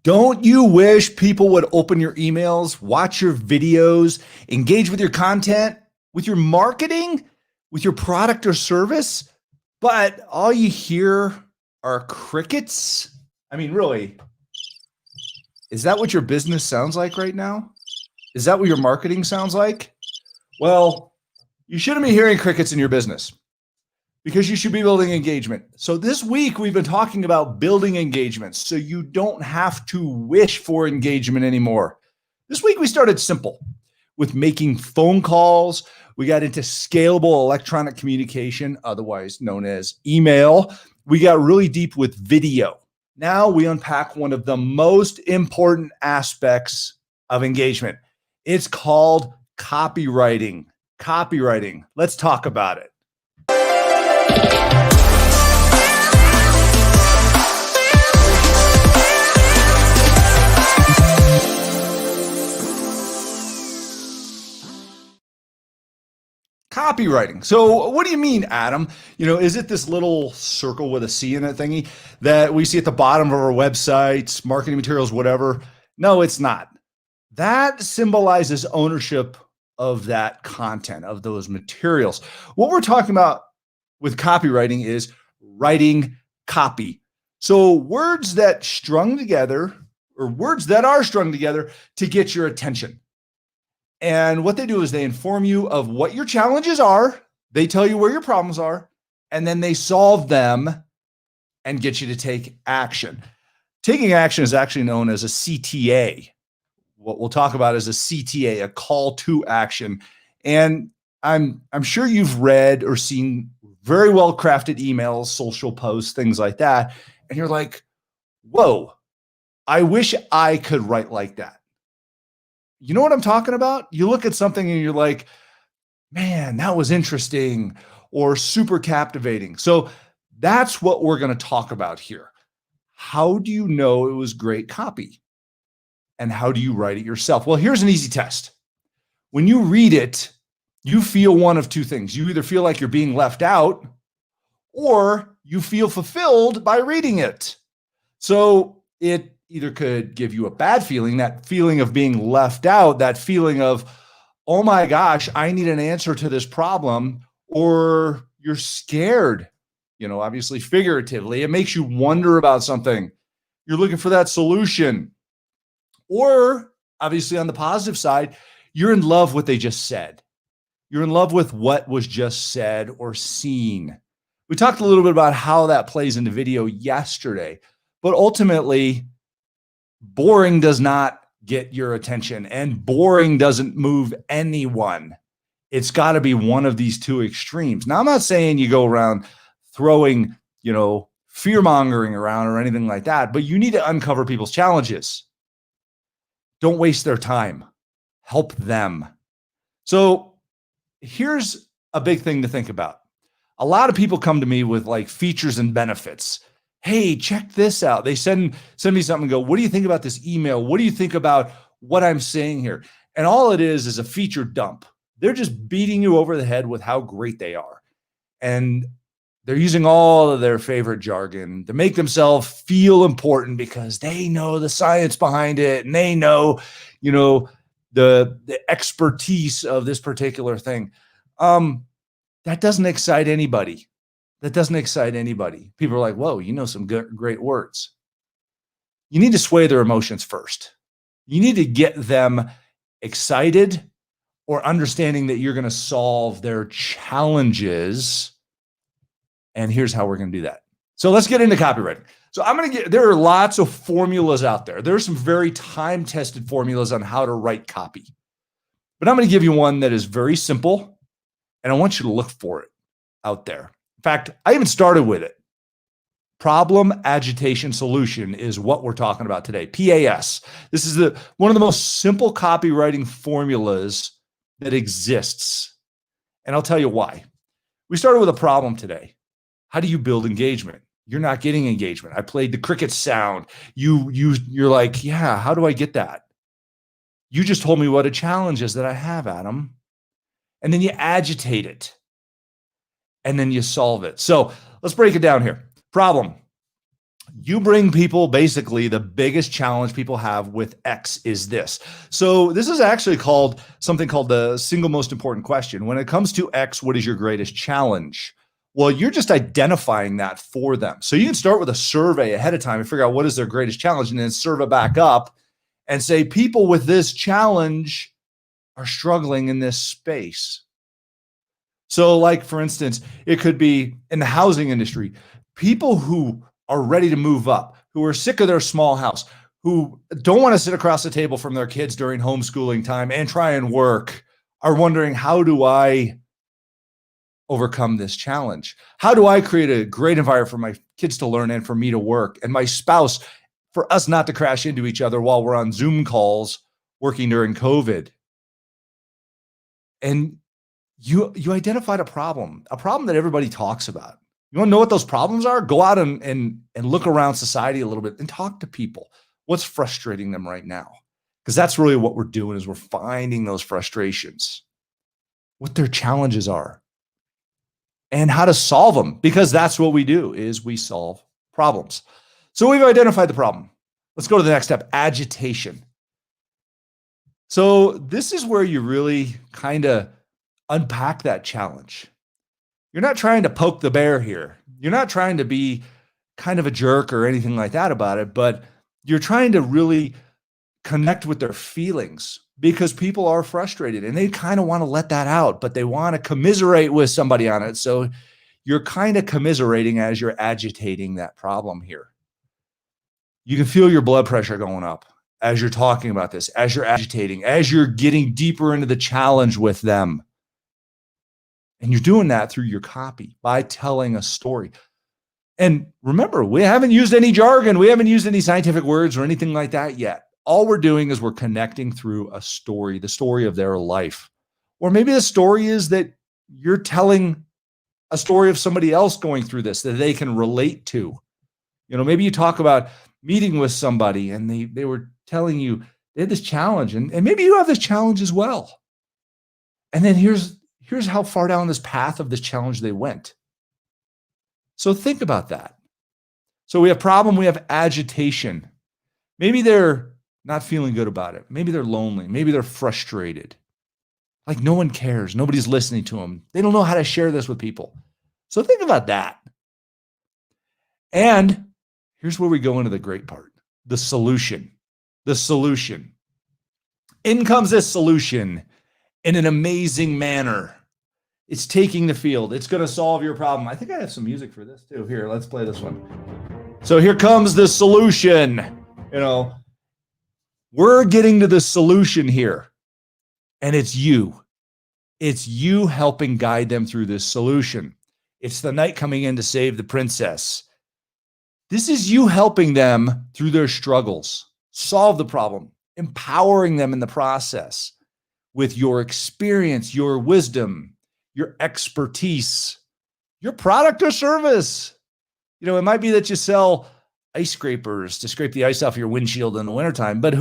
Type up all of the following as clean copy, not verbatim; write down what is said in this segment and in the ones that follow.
Don't you wish people would open your emails, watch your videos, engage with your content, with your marketing, with your product or service? But all you hear are crickets? I mean, really, is that what your business sounds like right now? Is that what your marketing sounds like? Well, you shouldn't be hearing crickets in your business because you should be building engagement. So this week we've been talking about building engagement so you don't have to wish for engagement anymore. This week we started simple with making phone calls. We got into scalable electronic communication, otherwise known as email. We got really deep with video. Now we unpack one of the most important aspects of engagement. It's called copywriting. Copywriting. Let's talk about it. Copywriting. So what do you mean, Adam? Is it this little circle with a C in it thingy that we see at the bottom of our websites, marketing materials, whatever? No, it's not. That symbolizes ownership of that content, of those materials. What we're talking about with copywriting is writing copy. So words that strung together, or words that are strung together to get your attention. And what they do is they inform you of what your challenges are. They tell you where your problems are, and then they solve them and get you to take action. Taking action is actually known as a CTA. What we'll talk about is a CTA, a call to action. And I'm sure you've read or seen very well crafted emails, social posts, things like that. And you're like, whoa, I wish I could write like that. You know what I'm talking about? You look at something and you're like, man, that was interesting or super captivating. So that's what we're going to talk about here. How do you know it was great copy? And how do you write it yourself? Well, here's an easy test. When you read it, you feel one of two things. You either feel like you're being left out or you feel fulfilled by reading it. So it either could give you a bad feeling, that feeling of being left out, that feeling of, oh my gosh, I need an answer to this problem, or you're scared, obviously figuratively. It makes you wonder about something. You're looking for that solution. Or obviously on the positive side, you're in love with what they just said. You're in love with what was just said or seen. We talked a little bit about how that plays into video yesterday, but ultimately, boring does not get your attention, and boring doesn't move anyone. It's got to be one of these two extremes. Now, I'm not saying you go around throwing, fear mongering around or anything like that, but you need to uncover people's challenges. Don't waste their time. Help them. So here's a big thing to think about. A lot of people come to me with like features and benefits. Hey, check this out. They send me something and go, what do you think about this email? What do you think about what I'm saying here? And all it is a feature dump. They're just beating you over the head with how great they are. And they're using all of their favorite jargon to make themselves feel important because they know the science behind it and they know, the expertise of this particular thing. That doesn't excite anybody. People are like, whoa, some great words. You need to sway their emotions first. You need to get them excited or understanding that you're going to solve their challenges. And here's how we're going to do that. So let's get into copywriting. So there are lots of formulas out there. There are some very time-tested formulas on how to write copy. But I'm going to give you one that is very simple, and I want you to look for it out there. In fact, I even started with it. Problem, agitation, solution is what we're talking about today. PAS. This is one of the most simple copywriting formulas that exists. And I'll tell you why. We started with a problem today. How do you build engagement? You're not getting engagement. I played the cricket sound. You're like, yeah, how do I get that? You just told me what a challenge is that I have, Adam. And then you agitate it. And then you solve it. So let's break it down here. Problem. You bring people, basically the biggest challenge people have with X is this. So this is actually called something called the single most important question. When it comes to X, what is your greatest challenge? Well, you're just identifying that for them. So you can start with a survey ahead of time and figure out what is their greatest challenge, and then serve it back up and say, people with this challenge are struggling in this space. So, like, for instance, it could be in the housing industry, people who are ready to move up, who are sick of their small house, who don't want to sit across the table from their kids during homeschooling time and try and work, are wondering, how do I overcome this challenge? How do I create a great environment for my kids to learn and for me to work and my spouse, for us not to crash into each other while we're on Zoom calls working during COVID? And you identified a problem that everybody talks about. You want to know what those problems are? Go out and look around society a little bit and talk to people. What's frustrating them right now? Because that's really what we're doing, is we're finding those frustrations, what their challenges are, and how to solve them, because that's what we do, is we solve problems. So we've identified the problem. Let's go to the next step, agitation. So this is where you really kind of unpack that challenge. You're not trying to poke the bear here. You're not trying to be kind of a jerk or anything like that about it, but you're trying to really connect with their feelings, because people are frustrated and they kind of want to let that out, but they want to commiserate with somebody on it. So you're kind of commiserating as you're agitating that problem here. You can feel your blood pressure going up as you're talking about this, as you're agitating, as you're getting deeper into the challenge with them. And you're doing that through your copy by telling a story. And remember, we haven't used any jargon. We haven't used any scientific words or anything like that yet. All we're doing is we're connecting through a story, the story of their life. Or maybe the story is that you're telling a story of somebody else going through this that they can relate to. Maybe you talk about meeting with somebody and they were telling you they had this challenge, and maybe you have this challenge as well. And then here's how far down this path of this challenge they went. So think about that. So we have problem, we have agitation. Maybe they're not feeling good about it. Maybe they're lonely. Maybe they're frustrated. Like no one cares. Nobody's listening to them. They don't know how to share this with people. So think about that. And here's where we go into the great part, the solution. The solution. In comes this solution in an amazing manner. It's taking the field. It's going to solve your problem. I think I have some music for this too. Here, let's play this one. So here comes the solution. We're getting to the solution here. And it's you. It's you helping guide them through this solution. It's the knight coming in to save the princess. This is you helping them through their struggles, solve the problem, empowering them in the process with your experience, your wisdom, your expertise, your product or service. It might be that you sell ice scrapers to scrape the ice off your windshield in the wintertime, but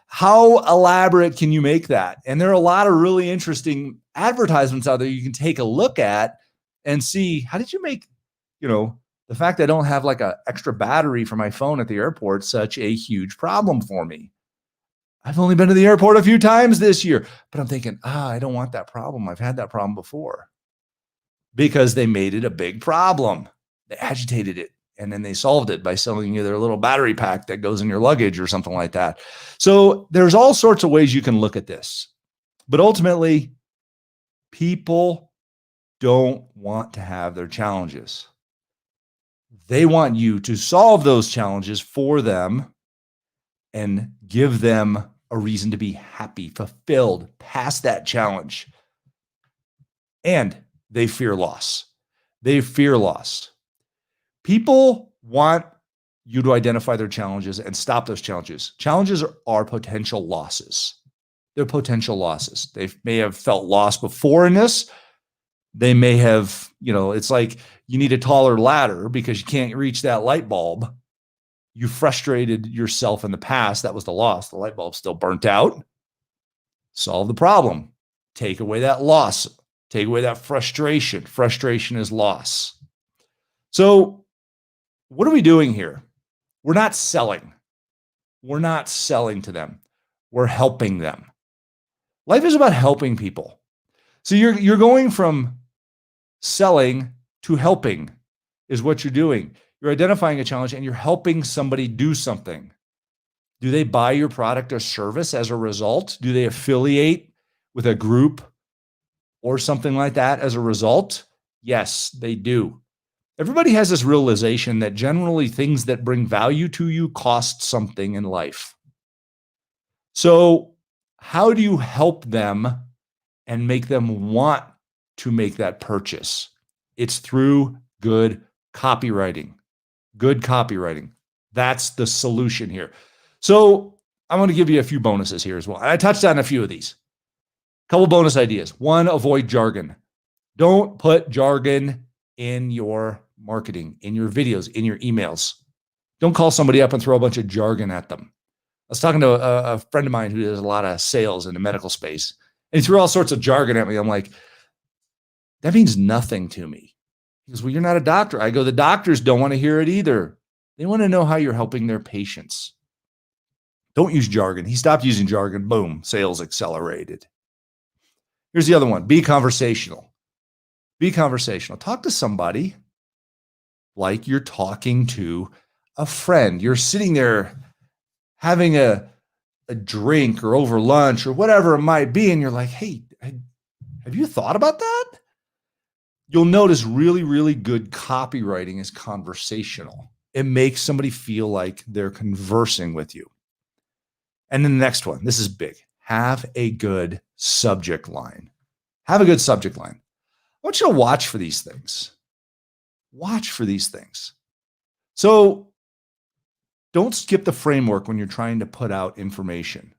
how elaborate can you make that? And there are a lot of really interesting advertisements out there you can take a look at and see, how did you make, the fact that I don't have like an extra battery for my phone at the airport such a huge problem for me. I've only been to the airport a few times this year, but I'm thinking, I don't want that problem. I've had that problem before, because they made it a big problem. They agitated it, and then they solved it by selling you their little battery pack that goes in your luggage or something like that. So there's all sorts of ways you can look at this, but ultimately, people don't want to have their challenges. They want you to solve those challenges for them and give them a reason to be happy, fulfilled, past that challenge. And they fear loss. They fear loss. People want you to identify their challenges and stop those challenges. Challenges are potential losses. They're potential losses. They may have felt lost before in this. They may have, it's like you need a taller ladder because you can't reach that light bulb. You frustrated yourself in the past. That was the loss. The light bulb's still burnt out. Solve the problem. Take away that loss. Take away that frustration. Frustration is loss. So what are we doing here? We're not selling. We're not selling to them. We're helping them. Life is about helping people. So you're going from selling to helping is what you're doing. You're identifying a challenge and you're helping somebody do something. Do they buy your product or service as a result? Do they affiliate with a group or something like that as a result? Yes, they do. Everybody has this realization that generally things that bring value to you cost something in life. So, how do you help them and make them want to make that purchase? It's through good copywriting. Good copywriting. That's the solution here. So, I'm going to give you a few bonuses here as well. I touched on a few of these. A couple bonus ideas. One, avoid jargon. Don't put jargon in your marketing, in your videos, in your emails. Don't call somebody up and throw a bunch of jargon at them. I was talking to a friend of mine who does a lot of sales in the medical space, and he threw all sorts of jargon at me. I'm like, that means nothing to me. He goes, well, you're not a doctor. I go, the doctors don't want to hear it either. They want to know how you're helping their patients. Don't use jargon. He stopped using jargon. Boom, sales accelerated. Here's the other one. Be conversational. Be conversational. Talk to somebody like you're talking to a friend. You're sitting there having a drink or over lunch or whatever it might be, and you're like, hey, have you thought about that? You'll notice really, really good copywriting is conversational. It makes somebody feel like they're conversing with you. And then the next one, this is big. Have a good subject line. Have a good subject line. I want you to watch for these things. Watch for these things. So don't skip the framework when you're trying to put out information.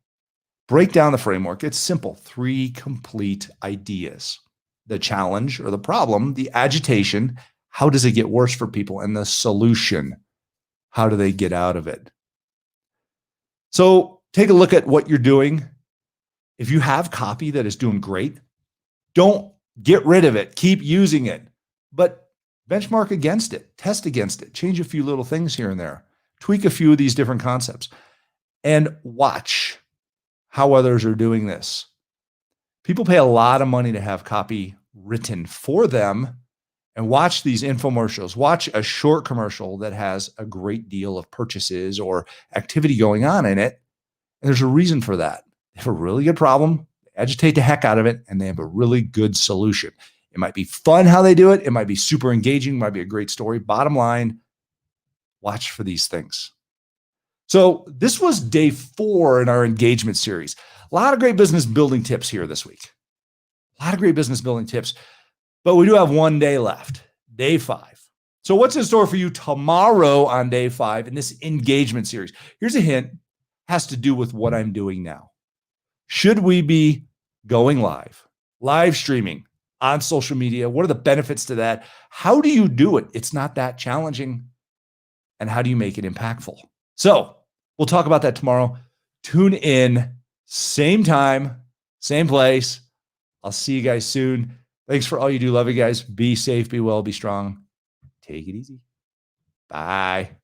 Break down the framework. It's simple. 3 complete ideas. The challenge or the problem, the agitation, how does it get worse for people, and the solution, how do they get out of it? So take a look at what you're doing. If you have copy that is doing great, don't get rid of it. Keep using it, but benchmark against it, test against it, change a few little things here and there, tweak a few of these different concepts, and watch how others are doing this. People pay a lot of money to have copy written for them, and watch these infomercials. Watch a short commercial that has a great deal of purchases or activity going on in it. And there's a reason for that. They have a really good problem, they agitate the heck out of it, and they have a really good solution. It might be fun how they do it. It might be super engaging, might be a great story. Bottom line, watch for these things. So this was day 4 in our engagement series. A lot of great business building tips here this week. A lot of great business building tips, but we do have one day left, day 5. So what's in store for you tomorrow on day 5 in this engagement series? Here's a hint, has to do with what I'm doing now. Should we be going live streaming on social media? What are the benefits to that? How do you do it? It's not that challenging. And how do you make it impactful? So we'll talk about that tomorrow. Tune in, same time, same place. I'll see you guys soon. Thanks for all you do. Love you guys. Be safe, be well, be strong. Take it easy. Bye.